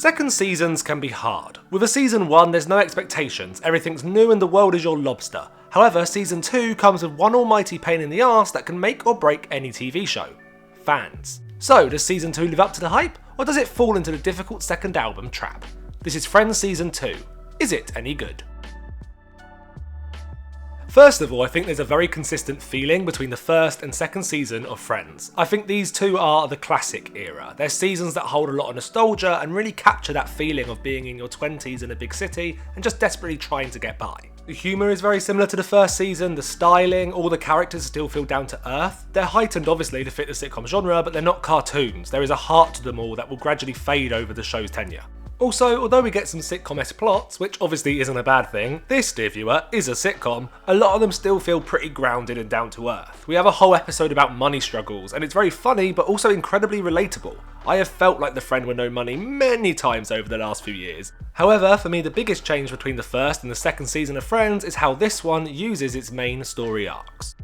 Second seasons can be hard. With a season 1, there's no expectations, everything's new and the world is your lobster. However, season 2 comes with one almighty pain in the arse that can make or break any TV show: fans. So, does season 2 live up to the hype, or does it fall into the difficult second album trap? This is Friends season 2. Is it any good? First of all, I think there's a very consistent feeling between the first and second season of Friends. I think these two are the classic era. They're seasons that hold a lot of nostalgia and really capture that feeling of being in your 20s in a big city and just desperately trying to get by. The humour is very similar to the first season, the styling, all the characters still feel down to earth. They're heightened obviously to fit the sitcom genre, but they're not cartoons. There is a heart to them all that will gradually fade over the show's tenure. Also, although we get some sitcom-esque plots, which obviously isn't a bad thing, this, dear viewer, is a sitcom, a lot of them still feel pretty grounded and down to earth. We have a whole episode about money struggles, and it's very funny but also incredibly relatable. I have felt like the friend with no money many times over the last few years. However, for me the biggest change between the first and the second season of Friends is how this one uses its main story arcs.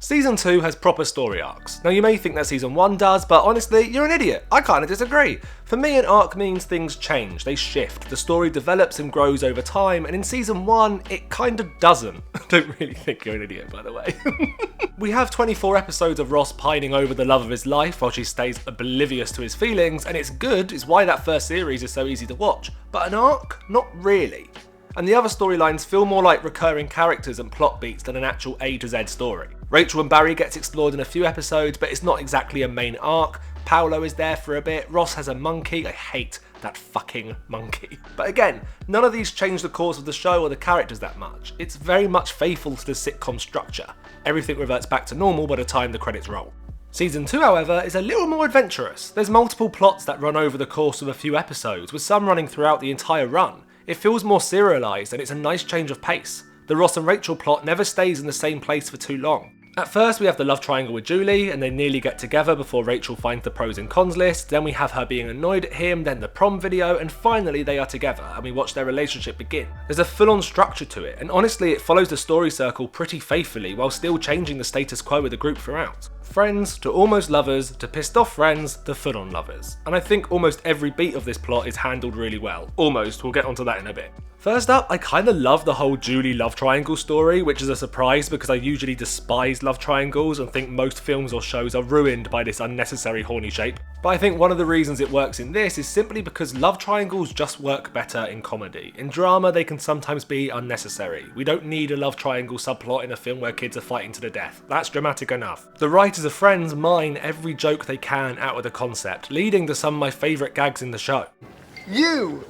Season 2 has proper story arcs. Now you may think that Season 1 does, but honestly, you're an idiot. I kinda disagree. For me, an arc means things change, they shift, the story develops and grows over time, and in Season 1, it kinda doesn't. I don't really think you're an idiot, by the way. We have 24 episodes of Ross pining over the love of his life while she stays oblivious to his feelings, and it's good, it's why that first series is so easy to watch. But an arc? Not really. And the other storylines feel more like recurring characters and plot beats than an actual A to Z story. Rachel and Barry gets explored in a few episodes, but it's not exactly a main arc. Paolo is there for a bit, Ross has a monkey, I hate that fucking monkey. But again, none of these change the course of the show or the characters that much. It's very much faithful to the sitcom structure. Everything reverts back to normal by the time the credits roll. Season 2, however, is a little more adventurous. There's multiple plots that run over the course of a few episodes, with some running throughout the entire run. It feels more serialised and it's a nice change of pace. The Ross and Rachel plot never stays in the same place for too long. At first we have the love triangle with Julie, and they nearly get together before Rachel finds the pros and cons list, then we have her being annoyed at him, then the prom video, and finally they are together, and we watch their relationship begin. There's a full-on structure to it, and honestly it follows the story circle pretty faithfully while still changing the status quo of the group throughout. Friends, to almost lovers, to pissed off friends, to full-on lovers. And I think almost every beat of this plot is handled really well. Almost, we'll get onto that in a bit. First up, I kinda love the whole Julie love triangle story, which is a surprise because I usually despise love triangles and think most films or shows are ruined by this unnecessary horny shape. But I think one of the reasons it works in this is simply because love triangles just work better in comedy. In drama, they can sometimes be unnecessary. We don't need a love triangle subplot in a film where kids are fighting to the death. That's dramatic enough. The writers of Friends mine every joke they can out of the concept, leading to some of my favourite gags in the show. You!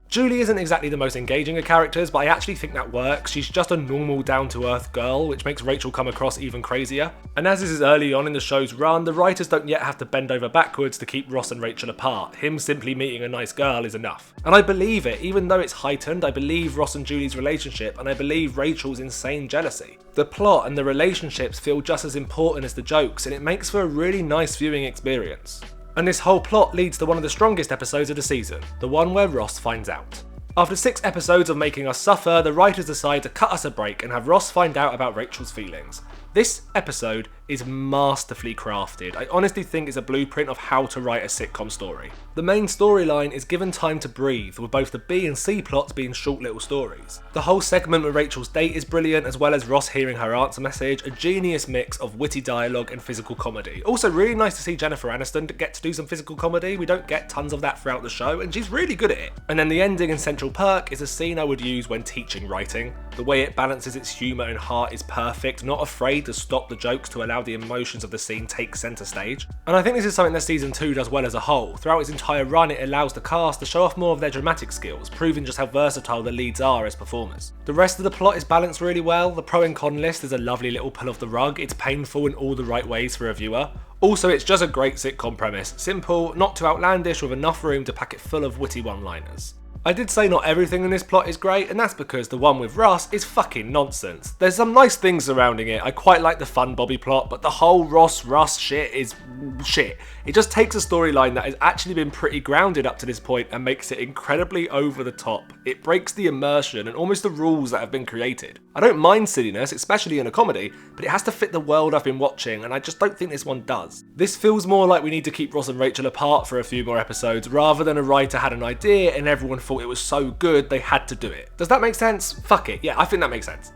Julie isn't exactly the most engaging of characters, but I actually think that works. She's just a normal, down-to-earth girl, which makes Rachel come across even crazier. And as this is early on in the show's run, the writers don't yet have to bend over backwards to keep Ross and Rachel apart. Him simply meeting a nice girl is enough. And I believe it, even though it's heightened, I believe Ross and Julie's relationship, and I believe Rachel's insane jealousy. The plot and the relationships feel just as important as the jokes, and it makes for a really nice viewing experience. And this whole plot leads to one of the strongest episodes of the season, the one where Ross finds out. After 6 episodes of making us suffer, the writers decide to cut us a break and have Ross find out about Rachel's feelings. This episode is masterfully crafted. I honestly think it's a blueprint of how to write a sitcom story. The main storyline is given time to breathe, with both the B and C plots being short little stories. The whole segment with Rachel's date is brilliant, as well as Ross hearing her answer message, a genius mix of witty dialogue and physical comedy. Also really nice to see Jennifer Aniston get to do some physical comedy. We don't get tons of that throughout the show, and she's really good at it. And then the ending in Central Perk is a scene I would use when teaching writing. The way it balances its humour and heart is perfect, not afraid to stop the jokes to allow the emotions of the scene take centre stage. And I think this is something that season 2 does well as a whole. Throughout its entire run, it allows the cast to show off more of their dramatic skills, proving just how versatile the leads are as performers. The rest of the plot is balanced really well. The pro and con list is a lovely little pull of the rug. It's painful in all the right ways for a viewer. Also, it's just a great sitcom premise. Simple, not too outlandish, with enough room to pack it full of witty one-liners. I did say not everything in this plot is great, and that's because the one with Ross is fucking nonsense. There's some nice things surrounding it. I quite like the fun Bobby plot, but the whole Ross shit is shit. It just takes a storyline that has actually been pretty grounded up to this point and makes it incredibly over the top. It breaks the immersion and almost the rules that have been created. I don't mind silliness, especially in a comedy, but it has to fit the world I've been watching, and I just don't think this one does. This feels more like we need to keep Ross and Rachel apart for a few more episodes, rather than a writer had an idea and everyone thought it was so good they had to do it. Does that make sense? Fuck it, yeah, I think that makes sense.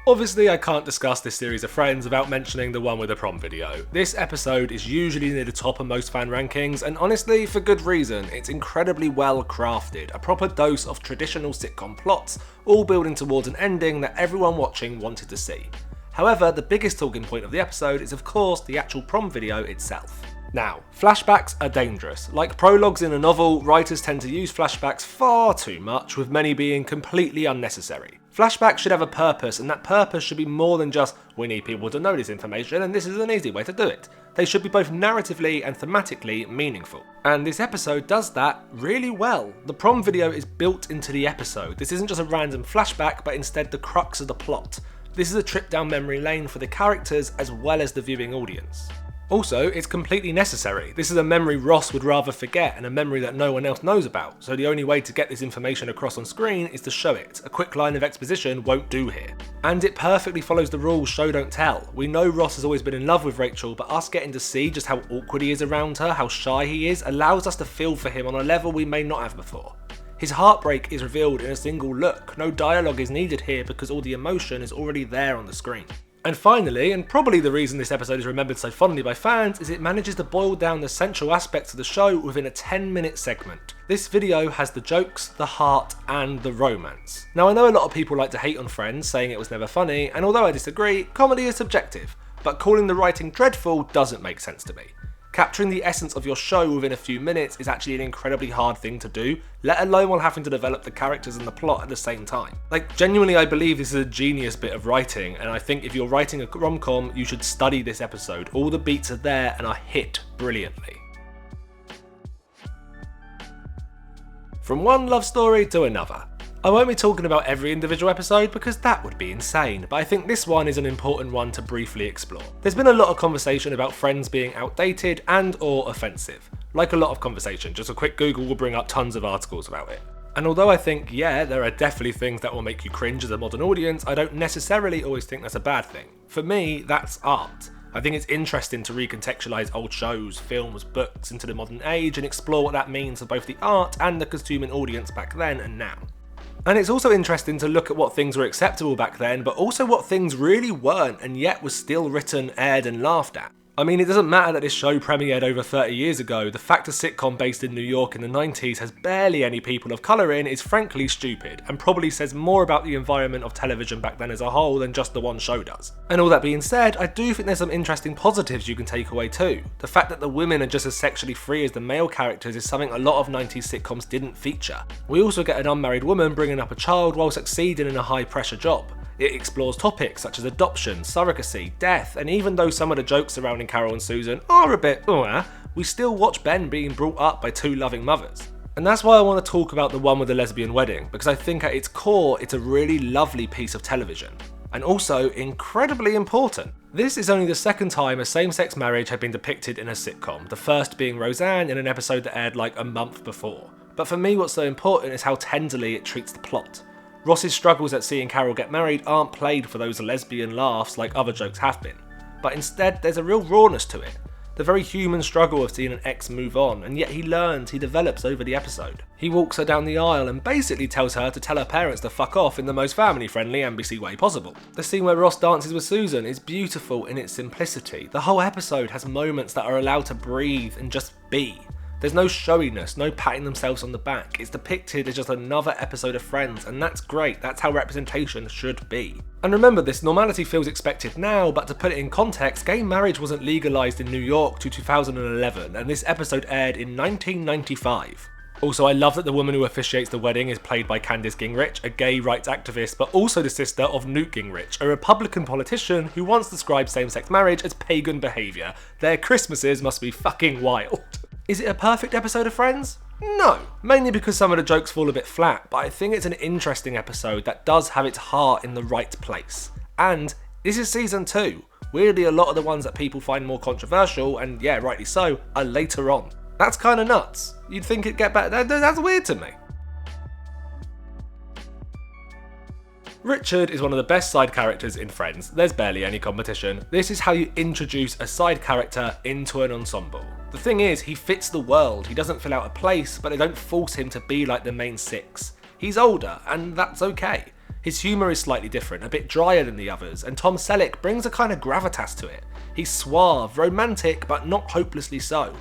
Obviously, I can't discuss this series of Friends without mentioning the One With The Prom video. This episode is usually near the top of most fan rankings, and honestly, for good reason. It's incredibly well crafted, a proper dose of traditional sitcom plots, all building towards an ending that everyone watching wanted to see. However, the biggest talking point of the episode is of course the actual prom video itself. Now, flashbacks are dangerous. Like prologues in a novel, writers tend to use flashbacks far too much, with many being completely unnecessary. Flashbacks should have a purpose, and that purpose should be more than just, we need people to know this information and this is an easy way to do it. They should be both narratively and thematically meaningful. And this episode does that really well. The prom video is built into the episode. This isn't just a random flashback, but instead the crux of the plot. This is a trip down memory lane for the characters as well as the viewing audience. Also, it's completely necessary. This is a memory Ross would rather forget and a memory that no one else knows about, so the only way to get this information across on screen is to show it. A quick line of exposition won't do here. And it perfectly follows the rules show don't tell. We know Ross has always been in love with Rachel, but us getting to see just how awkward he is around her, how shy he is, allows us to feel for him on a level we may not have before. His heartbreak is revealed in a single look. No dialogue is needed here because all the emotion is already there on the screen. And finally, and probably the reason this episode is remembered so fondly by fans, is it manages to boil down the central aspects of the show within a 10-minute segment. This video has the jokes, the heart, and the romance. Now, I know a lot of people like to hate on Friends, saying it was never funny, and although I disagree, comedy is subjective, but calling the writing dreadful doesn't make sense to me. Capturing the essence of your show within a few minutes is actually an incredibly hard thing to do, let alone while having to develop the characters and the plot at the same time. Like, genuinely I believe this is a genius bit of writing, and I think if you're writing a rom-com, you should study this episode. All the beats are there and are hit brilliantly. From one love story to another. I won't be talking about every individual episode because that would be insane, but I think this one is an important one to briefly explore. There's been a lot of conversation about Friends being outdated and or offensive. Like a lot of conversation, just a quick Google will bring up tons of articles about it. And although I think, yeah, there are definitely things that will make you cringe as a modern audience, I don't necessarily always think that's a bad thing. For me, that's art. I think it's interesting to recontextualise old shows, films, books into the modern age and explore what that means for both the art and the consuming audience back then and now. And it's also interesting to look at what things were acceptable back then, but also what things really weren't and yet was still written, aired and laughed at. I mean, it doesn't matter that this show premiered over 30 years ago, the fact a sitcom based in New York in the 90s has barely any people of colour in is frankly stupid, and probably says more about the environment of television back then as a whole than just the one show does. And all that being said, I do think there's some interesting positives you can take away too. The fact that the women are just as sexually free as the male characters is something a lot of 90s sitcoms didn't feature. We also get an unmarried woman bringing up a child while succeeding in a high pressure job. It explores topics such as adoption, surrogacy, death, and even though some of the jokes surrounding Carol and Susan are a bit we still watch Ben being brought up by two loving mothers. And that's why I want to talk about the one with the lesbian wedding, because I think at its core it's a really lovely piece of television. And also incredibly important. This is only the second time a same-sex marriage had been depicted in a sitcom, the first being Roseanne in an episode that aired like a month before. But for me what's so important is how tenderly it treats the plot. Ross's struggles at seeing Carol get married aren't played for those lesbian laughs like other jokes have been, but instead there's a real rawness to it. The very human struggle of seeing an ex move on, and yet he learns, he develops over the episode. He walks her down the aisle and basically tells her to tell her parents to fuck off in the most family-friendly NBC way possible. The scene where Ross dances with Susan is beautiful in its simplicity. The whole episode has moments that are allowed to breathe and just be. There's no showiness, no patting themselves on the back. It's depicted as just another episode of Friends, and that's great. That's how representation should be. And remember, this normality feels expected now, but to put it in context, gay marriage wasn't legalised in New York till 2011, and this episode aired in 1995. Also, I love that the woman who officiates the wedding is played by Candace Gingrich, a gay rights activist, but also the sister of Newt Gingrich, a Republican politician who once described same-sex marriage as pagan behaviour. Their Christmases must be fucking wild. Is it a perfect episode of Friends? No, mainly because some of the jokes fall a bit flat, but I think it's an interesting episode that does have its heart in the right place. And this is season 2. Weirdly, a lot of the ones that people find more controversial, and yeah, rightly so, are later on. That's kind of nuts. You'd think it'd get better. That's weird to me. Richard is one of the best side characters in Friends. There's barely any competition. This is how you introduce a side character into an ensemble. The thing is, he fits the world. He doesn't fill out a place, but they don't force him to be like the main 6. He's older, and that's okay. His humour is slightly different, a bit drier than the others, and Tom Selleck brings a kind of gravitas to it. He's suave, romantic, but not hopelessly so.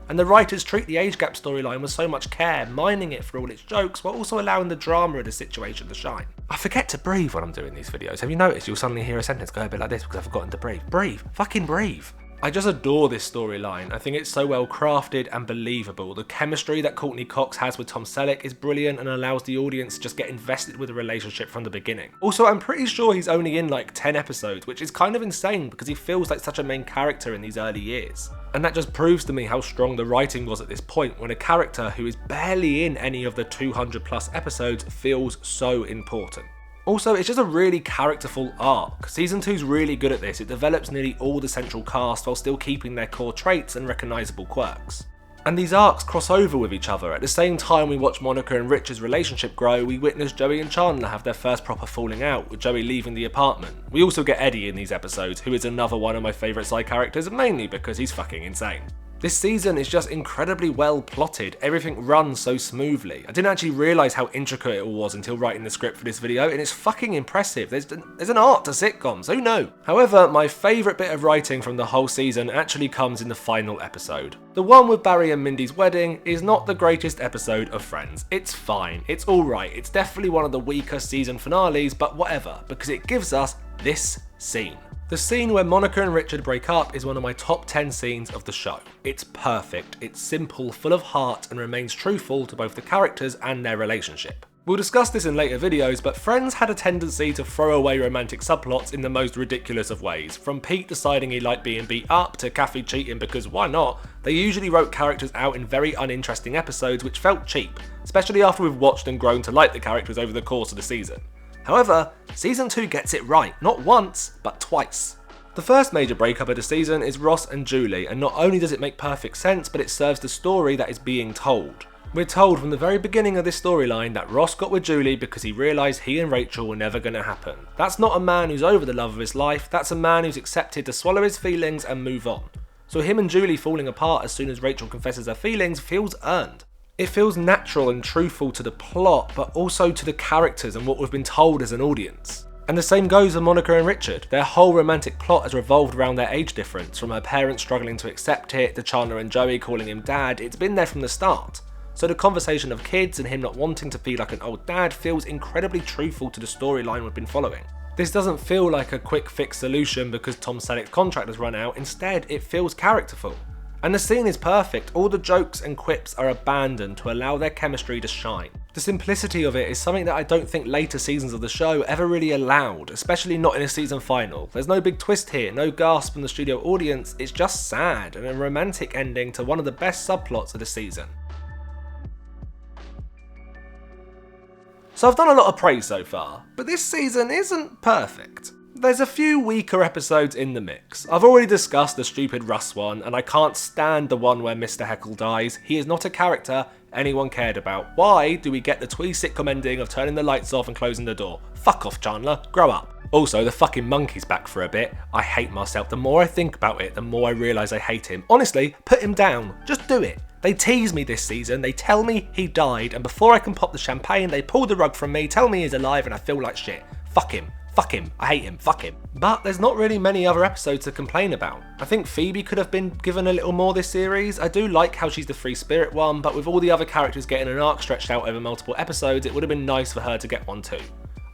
And the writers treat the age gap storyline with so much care, mining it for all its jokes, while also allowing the drama of the situation to shine. I forget to breathe when I'm doing these videos. Have you noticed you'll suddenly hear a sentence go a bit like this because I've forgotten to breathe? Breathe. Fucking breathe. I just adore this storyline. I think it's so well crafted and believable. The chemistry that Courtney Cox has with Tom Selleck is brilliant and allows the audience to just get invested with the relationship from the beginning. Also, I'm pretty sure he's only in like 10 episodes, which is kind of insane because he feels like such a main character in these early years. And that just proves to me how strong the writing was at this point, when a character who is barely in any of the 200 plus episodes feels so important. Also, it's just a really characterful arc. Season 2's really good at this. It develops nearly all the central cast while still keeping their core traits and recognisable quirks. And these arcs cross over with each other. At the same time we watch Monica and Richard's relationship grow, we witness Joey and Chandler have their first proper falling out, with Joey leaving the apartment. We also get Eddie in these episodes, who is another one of my favourite side characters, mainly because he's fucking insane. This season is just incredibly well plotted, everything runs so smoothly. I didn't actually realise how intricate it all was until writing the script for this video, and it's fucking impressive. There's an art to sitcoms, who knew? However, my favourite bit of writing from the whole season actually comes in the final episode. The one with Barry and Mindy's wedding is not the greatest episode of Friends. It's fine, it's alright, it's definitely one of the weaker season finales, but whatever, because it gives us this scene. The scene where Monica and Richard break up is one of my top 10 scenes of the show. It's perfect, it's simple, full of heart, and remains truthful to both the characters and their relationship. We'll discuss this in later videos, but Friends had a tendency to throw away romantic subplots in the most ridiculous of ways. From Pete deciding he liked being beat up to Kathy cheating because why not, they usually wrote characters out in very uninteresting episodes which felt cheap, especially after we've watched and grown to like the characters over the course of the season. However, season 2 gets it right, not once, but twice. The first major breakup of the season is Ross and Julie, and not only does it make perfect sense, but it serves the story that is being told. We're told from the very beginning of this storyline that Ross got with Julie because he realised he and Rachel were never going to happen. That's not a man who's over the love of his life, that's a man who's accepted to swallow his feelings and move on. So him and Julie falling apart as soon as Rachel confesses her feelings feels earned. It feels natural and truthful to the plot, but also to the characters and what we've been told as an audience. And the same goes for Monica and Richard. Their whole romantic plot has revolved around their age difference, from her parents struggling to accept it, to Chandler and Joey calling him dad. It's been there from the start. So the conversation of kids and him not wanting to feel like an old dad feels incredibly truthful to the storyline we've been following. This doesn't feel like a quick fix solution because Tom Selleck's contract has run out, instead it feels characterful. And the scene is perfect, all the jokes and quips are abandoned to allow their chemistry to shine. The simplicity of it is something that I don't think later seasons of the show ever really allowed, especially not in a season final. There's no big twist here, no gasp from the studio audience, it's just sad and a romantic ending to one of the best subplots of the season. So I've done a lot of praise so far, but this season isn't perfect. There's a few weaker episodes in the mix. I've already discussed the stupid Russ one, and I can't stand the one where Mr. Heckle dies. He is not a character anyone cared about. Why do we get the twee sitcom ending of turning the lights off and closing the door? Fuck off, Chandler. Grow up. Also, the fucking monkey's back for a bit. I hate myself. The more I think about it, the more I realise I hate him. Honestly, put him down. Just do it. They tease me this season, they tell me he died, and before I can pop the champagne, they pull the rug from me, tell me he's alive, and I feel like shit. Fuck him. Fuck him. I hate him. Fuck him. But there's not really many other episodes to complain about. I think Phoebe could have been given a little more this series. I do like how she's the free spirit one, but with all the other characters getting an arc stretched out over multiple episodes, it would have been nice for her to get one too.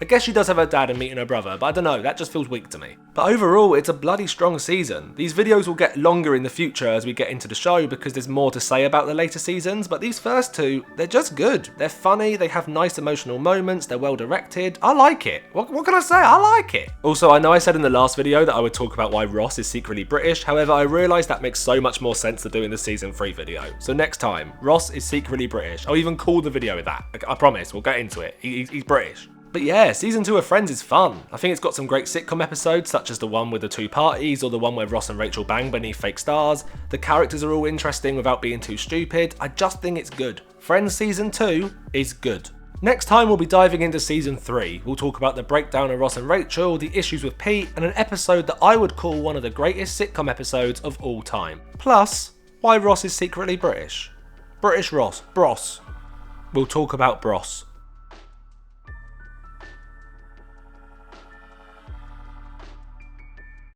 I guess she does have her dad and meeting her brother, but I don't know, that just feels weak to me. But overall, it's a bloody strong season. These videos will get longer in the future as we get into the show because there's more to say about the later seasons, but these first two, they're just good. They're funny, they have nice emotional moments, they're well directed. I like it. What can I say? I like it. Also, I know I said in the last video that I would talk about why Ross is secretly British, however, I realised that makes so much more sense to do in the season 3 video. So next time, Ross is secretly British. I'll even call the video with that. I promise, we'll get into it. He's British. But yeah, season 2 of Friends is fun. I think it's got some great sitcom episodes, such as the one with the 2 parties, or the one where Ross and Rachel bang beneath fake stars. The characters are all interesting without being too stupid. I just think it's good. Friends season 2 is good. Next time we'll be diving into season 3. We'll talk about the breakdown of Ross and Rachel, the issues with Pete, and an episode that I would call one of the greatest sitcom episodes of all time. Plus, why Ross is secretly British. British Ross. Bros. We'll talk about Bros.